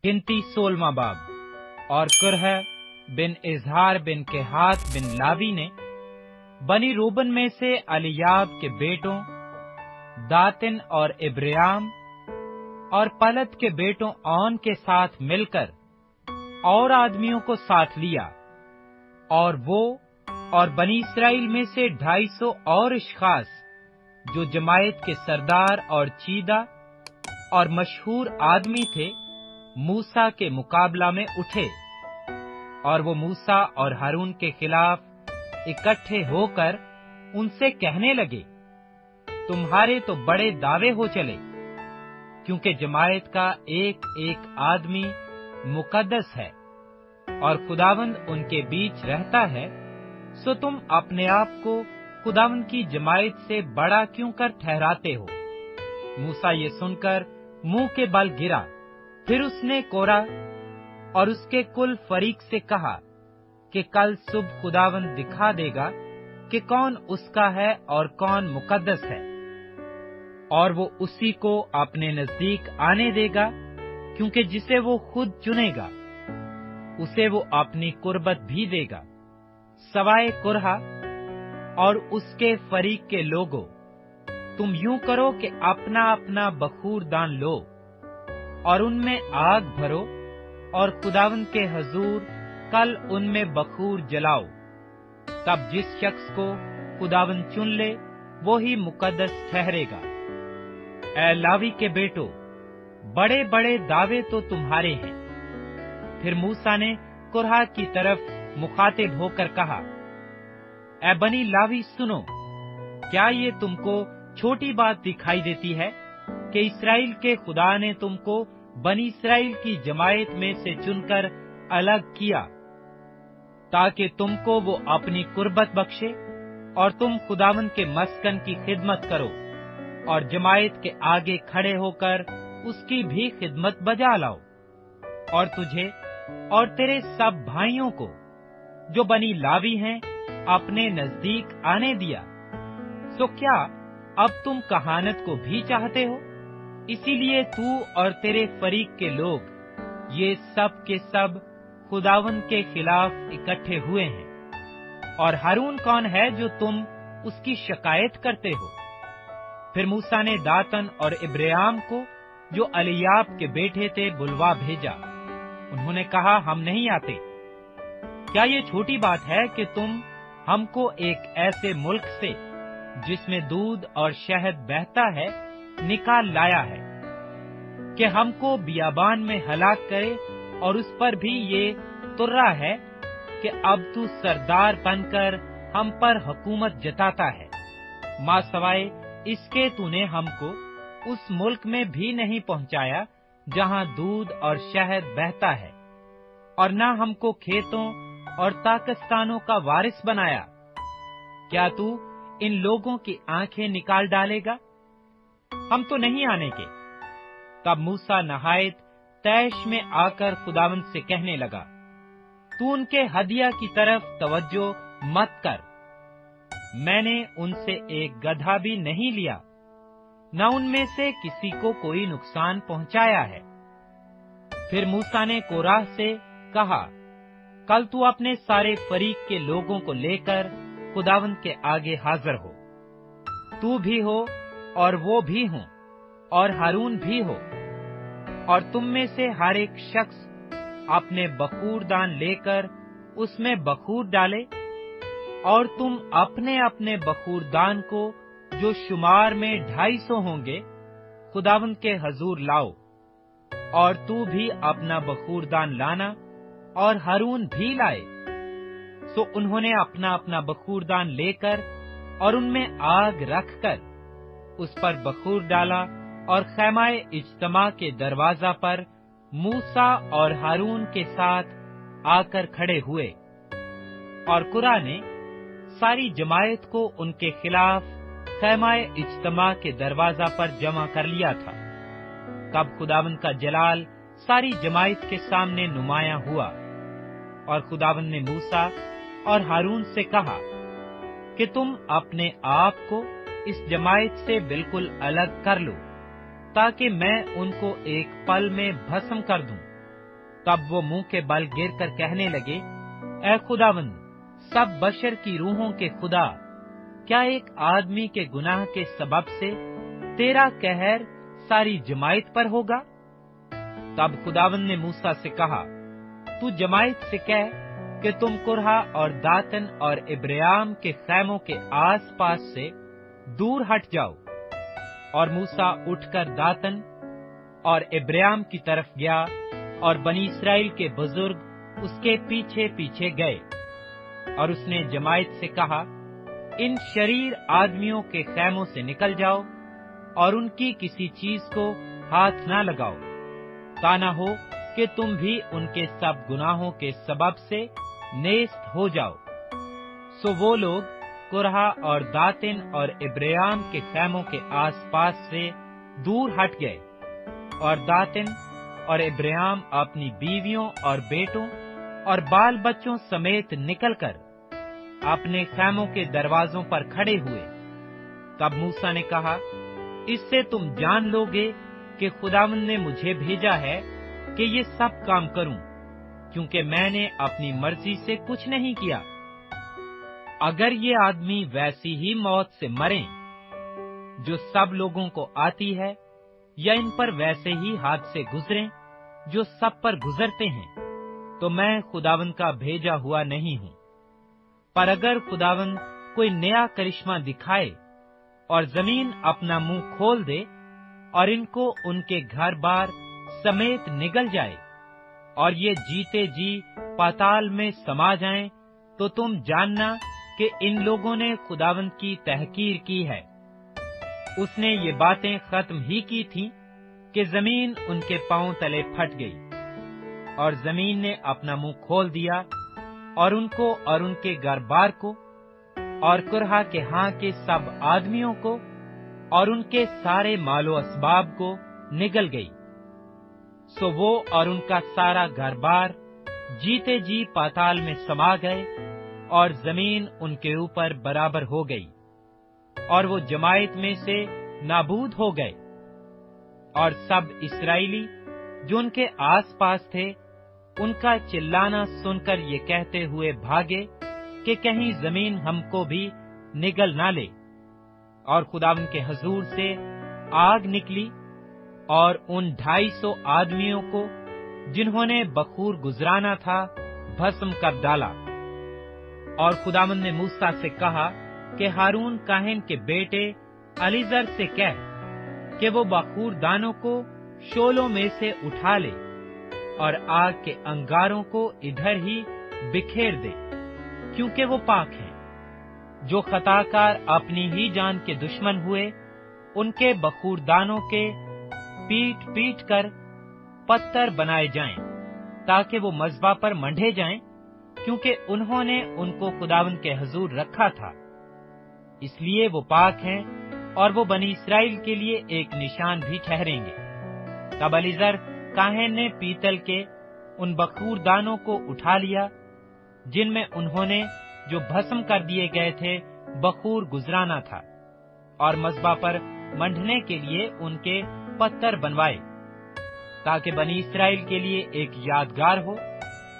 गिनती 16वां बाब। और कुरह बिन इजहार बिन केहात बिन लावी ने बनी रूबन में से अलियाब के बेटों दातिन और इब्राम और पलत के बेटों औन के साथ मिलकर और आदमियों को साथ लिया, और वो और बनी इस्राएल में से 250 और इश्खास जो जमायत के सरदार और चीदा और मशहूर आदमी थे, मूसा के मुकाबला में उठे। और वो मूसा और हारून के खिलाफ इकट्ठे होकर उनसे कहने लगे, तुम्हारे तो बड़े दावे हो चले, क्योंकि जमायत का एक एक आदमी मुकद्दस है और खुदावंद उनके बीच रहता है, सो तुम अपने आप को खुदावंद की जमायत से बड़ा क्यों कर ठहराते हो। मूसा ये सुनकर मुंह के बल गिरा। फिर उसने कोरा और उसके कुल फरीक से कहा कि कल सुबह खुदावंद दिखा देगा कि कौन उसका है और कौन मुकद्दस है, और वो उसी को अपने नजदीक आने देगा, क्योंकि जिसे वो खुद चुनेगा उसे वो अपनी कुर्बत भी देगा। सवाए कुरहा और उसके फरीक के लोगों, तुम यूं करो कि अपना अपना बखूर दान लो और उनमें आग भरो, और खुदावंद के हजूर कल उनमें बखूर जलाओ। तब जिस शख्स को खुदावंद चुन ले वो ही मुकद्दस ठहरेगा। ऐ लावी के बेटो, बड़े बड़े दावे तो तुम्हारे हैं। फिर मूसा ने कुरहा की तरफ मुखातिब होकर कहा, ऐ बनी लावी सुनो, क्या ये तुमको छोटी बात दिखाई देती है कि इस्राएल के खुदा ने तुमको बनी इस्राएल की जमायत में से चुनकर अलग किया, ताकि तुमको वो अपनी कुर्बत बख्शे और तुम खुदावंद के मस्कन की खिदमत करो और जमायत के आगे खड़े होकर उसकी भी खिदमत बजा लाओ। और तुझे और तेरे सब भाइयों को जो बनी लावी हैं अपने नजदीक आने दिया। सो क्या अब तुम कहानत को भी चाहते हो? इसीलिए तू और तेरे फरीक के लोग ये सब के सब खुदावंद के खिलाफ इकट्ठे हुए हैं। और हारून कौन है जो तुम उसकी शिकायत करते हो? फिर मूसा ने दातन और इब्राम को जो अलियाब के बेटे थे बुलवा भेजा। उन्होंने कहा, हम नहीं आते। क्या ये छोटी बात है कि तुम हमको एक ऐसे मुल्क से जिसमें दूध और शहद बहता है निकाल लाया है, कि हमको बियाबान में हलाक करे, और उस पर भी ये तुर्रा है कि अब तू सरदार बनकर हम पर हुकूमत जताता है। मां सवाए इसके तूने हमको उस मुल्क में भी नहीं पहुंचाया जहां दूध और शहद बहता है, और न हमको खेतों और ताकस्तानों का वारिस बनाया। क्या तू इन लोगों की आंखें निकाल डालेगा? हम तो नहीं आने के। तब मूसा नहायत तैश में आकर खुदावंद से कहने लगा, तू उनके हदिया की तरफ तवज्जो मत कर। मैंने उनसे एक गधा भी नहीं लिया, न उनमें से किसी को कोई नुकसान पहुंचाया है। फिर मूसा ने कोराह से कहा, कल तू अपने सारे फरीक के लोगों को लेकर खुदावंद के आगे हाजिर हो। तू भी हो और वो भी हो और हारून भी हो, और तुम में से हर एक शख्स अपने बखूर दान लेकर उसमें बखूर डाले, और तुम अपने अपने बखूर दान को जो शुमार में 250 होंगे खुदावंद के हजूर लाओ। और तू भी अपना बखूर दान लाना और हारून भी लाए। सो उन्होंने अपना अपना बखूर दान लेकर और उनमें आग रखकर उस पर बखूर डाला, और खैमाए इज्तमा के दरवाजा पर मूसा और हारून के साथ आकर खड़े हुए। और कुरा ने सारी जमायत को उनके खिलाफ खैमाए इज्तमा के दरवाजा पर जमा कर लिया था। तब खुदावंद का जलाल सारी जमायत के सामने नुमायां हुआ, और खुदावंद ने मूसा और हारून से कहा कि तुम अपने आप को इस जमायत से बिल्कुल अलग कर लो, ताकि मैं उनको एक पल में भस्म कर दूं। तब वो मुंह के बल गिर कर कहने लगे, ऐ खुदावंद, सब बशर की रूहों के खुदा, क्या एक आदमी के गुनाह के सबब से तेरा कहर सारी जमायत पर होगा? तब खुदावंद ने मूसा से कहा, तू जमायत से कह कि तुम कुरहा और दातन और इब्राहिम के खैमों के आस पास से दूर हट जाओ। और मूसा उठकर दातन और इब्राहिम की तरफ गया, और बनी इस्राएल के बुजुर्ग उसके पीछे पीछे गए। और उसने जमायत से कहा, इन शरीर आदमियों के खैमों से निकल जाओ, और उनकी किसी चीज को हाथ न लगाओ, ताना हो कि तुम भी उनके सब गुनाहों के सबब से नेस्त हो जाओ। सो वो लोग कुरहा और दातिन और इब्राहिम के खैमों के आसपास से दूर हट गए, और दातिन और इब्राहिम अपनी बीवियों और बेटों और बाल बच्चों समेत निकलकर अपने खैमों के दरवाजों पर खड़े हुए। तब मूसा ने कहा, इससे तुम जान लोगे कि खुदावंद ने मुझे भेजा है कि ये सब काम करूं, क्योंकि मैंने अपनी मर्जी से कुछ नहीं किया। अगर ये आदमी वैसी ही मौत से मरें जो सब लोगों को आती है, या इन पर वैसे ही हादसे गुजरें जो सब पर गुजरते हैं, तो मैं खुदावंद का भेजा हुआ नहीं हूं। पर अगर खुदावंद कोई नया करिश्मा दिखाए और जमीन अपना मुंह खोल दे और इनको उनके घर बार समेत निगल जाए और ये जीते जी पाताल में समा जाएं, तो तुम जानना कि इन लोगों ने खुदावंद की तहकीर की है। उसने ये बातें खत्म ही की थीं कि जमीन उनके पांव तले फट गई, और जमीन ने अपना मुंह खोल दिया और उनको और उनके घर बार को और कुरहा के हाँ के सब आदमियों को और उनके सारे मालो असबाब को निगल गई। सो वो और उनका सारा घर बार जीते जी पाताल में समा गए, और जमीन उनके ऊपर बराबर हो गई, और वो जमायत में से नाबूद हो गए। और सब इस्राएली जो उनके आस पास थे, उनका चिल्लाना सुनकर ये कहते हुए भागे कि कहीं जमीन हमको भी निगल ना ले। और खुदावंद के हुजूर से आग निकली और उन 250 आदमियों को जिन्होंने बखूर गुजराना था भस्म कर डाला। और खुदावंद ने मूसा से कहा कि हारून काहिन के बेटे अलीजर से कह कि वो बखूर दानों को शोलों में से उठा ले और आग के अंगारों को इधर ही बिखेर दे, क्योंकि वो पाक हैं। जो खताकार अपनी ही जान के दुश्मन हुए, उनके बखूर दानों के पीट पीट कर पत्थर बनाए जाएं, ताकि वो मज़बा पर मंढे जाएं, क्योंकि उन्होंने उनको खुदावंद के हुजूर रखा था। इसलिए वो पाक हैं, और वो बनी इस्राएल के लिए एक निशान भी ठहरेंगे। तब अलीजर काहिन ने पीतल के उन बखूर दानों को उठा लिया, जिनमें उन्होंने जो भस्म कर दिए गए थे बखूर गुजराना था, और मज़बा पर मंढने के लिए उनके पत्थर बनवाए, ताकि बनी इस्राएल के लिए एक यादगार हो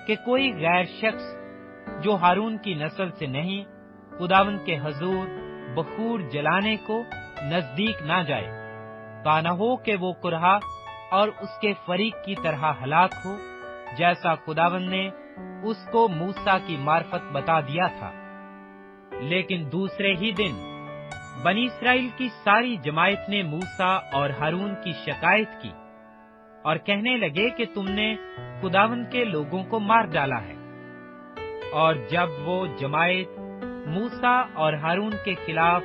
कि कोई गैर शख्स जो हारून की नस्ल से नहीं खुदावंद के हुजूर बखूर जलाने को नजदीक ना जाए, ताना हो कि वो कुरहा और उसके फरीक की तरह हलाक हो, जैसा खुदावंद ने उसको मूसा की मार्फत बता दिया था। लेकिन दूसरे ही दिन बनी इस्राएल की सारी जमायत ने मूसा और हारून की शिकायत की और कहने लगे कि तुमने खुदावंद के लोगों को मार डाला है। और जब वो जमायत मूसा और हारून के खिलाफ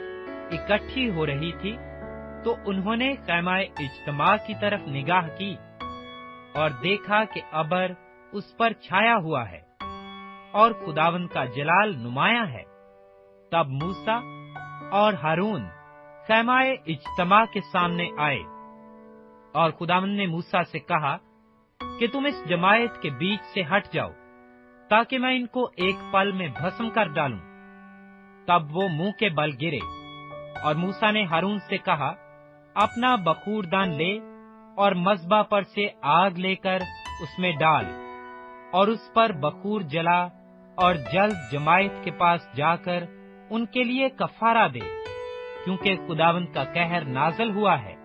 इकट्ठी हो रही थी, तो उन्होंने खैमाए इज्तिमा की तरफ निगाह की और देखा कि अबर उस पर छाया हुआ है और खुदावंद का जलाल नुमाया है। तब मूसा और हारून खैमाए इज्तिमा के सामने आए, और खुदावंद ने मूसा से कहा कि तुम इस जमायत के बीच से हट जाओ, ताकि मैं इनको एक पल में भस्म कर डालूं। तब वो मुंह के बल गिरे, और मूसा ने हारून से कहा, अपना बखूरदान ले और मज़बा पर से आग लेकर उसमें डाल اور اس پر بخور جلا اور جلد جماعت کے پاس جا کر ان کے لیے کفارہ دے، کیونکہ خداوند کا قہر نازل ہوا ہے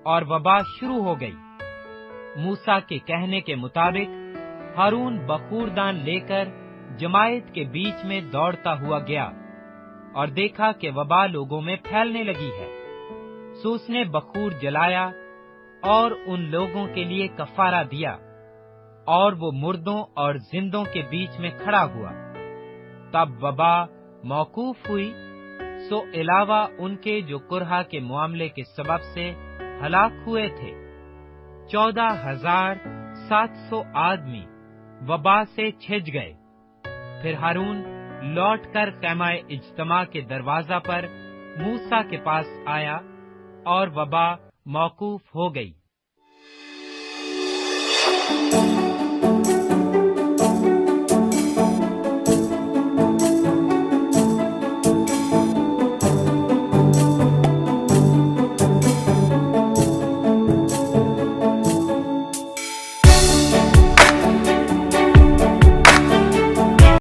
اور وبا شروع ہو گئی۔ موسیٰ کے کہنے کے مطابق ہارون بخور دان لے کر جماعت کے بیچ میں دوڑتا ہوا گیا اور دیکھا کہ وبا لوگوں میں پھیلنے لگی ہے، سو اس نے بخور جلایا اور ان لوگوں کے لیے کفارہ دیا، اور وہ مردوں اور زندوں کے بیچ میں کھڑا ہوا۔ تب وبا موقوف ہوئی، سو علاوہ ان کے جو قرحہ کے معاملے کے سبب سے ہلاک ہوئے تھے 14,700 آدمی وبا سے چھج گئے۔ پھر ہارون لوٹ کر خیمہ اجتماع کے دروازہ پر موسیٰ کے پاس آیا اور وبا موقوف ہو گئی۔